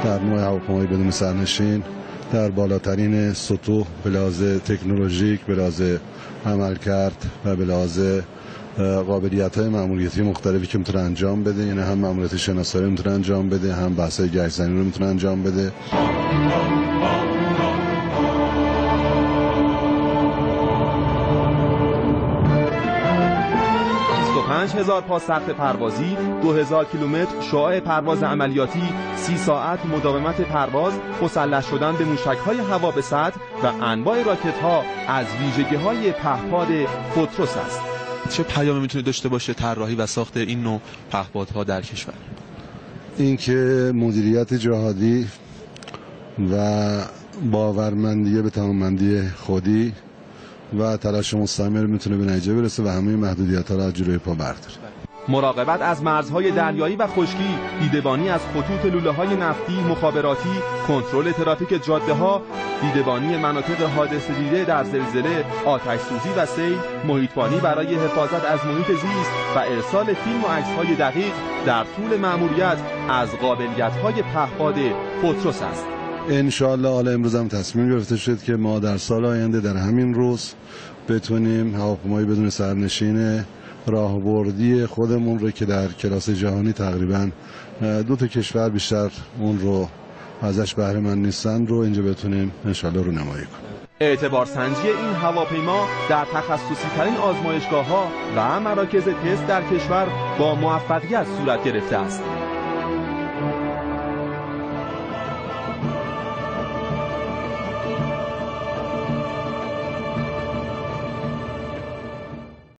در نوع هواپیمای بدون سرنشین در بالاترین سطوح به لحاظ تکنولوژیک، به لحاظ عملکرد و به لحاظ قابلیت‌های ماموریتی مختلفی که میتونه انجام بده، یعنی هم ماموریت شناسایی میتونه انجام بده، هم بحث‌های گشت‌زنی رو میتونه انجام بده. 5000 پا سقف پروازی، 2000 کیلومتر شعاع پرواز عملیاتی، 30 ساعت مداومت پرواز، مسلح شدن به موشک‌های هوا به سطح و انواع راکت‌ها از ویژگی‌های پهپاد فوتروس است. چه پیامی میتونه داشته باشه طراحی و ساخت این نوع پهپادها در کشور؟ اینکه مدیریت جهادی و باورمندی به توانمندی خودی و تلاش مستمر میتونه به نتیجه برسه و همه محدودیت‌ها را از جلوی پا برداره. مراقبت از مرزهای دریایی و خشکی، دیدبانی از خطوط لوله‌های نفتی، مخابراتی، کنترل ترافیک جاده‌ها، دیدبانی مناطق حادثه دیده در زلزله، آتش سوزی و سیل، محیطبانی برای حفاظت از محیط زیست و ارسال فیلم و عکس‌های دقیق در طول مأموریت از قابلیت‌های پهپاد فوتروس است. انشاءالله حالا امروز هم تصمیم گرفته شد که ما در سال آینده در همین روز بتونیم هواپیمای بدون سرنشین راهبردی خودمون رو که در کلاس جهانی تقریبا 2 تا کشور بیشتر اون رو ازش بهره مند نیستن رو اینجا بتونیم انشاءالله رونمایی کنیم. اعتبار سنجی این هواپیما در تخصصی ترین آزمایشگاه‌ها و مراکز تست در کشور با موفقیت صورت گرفته است.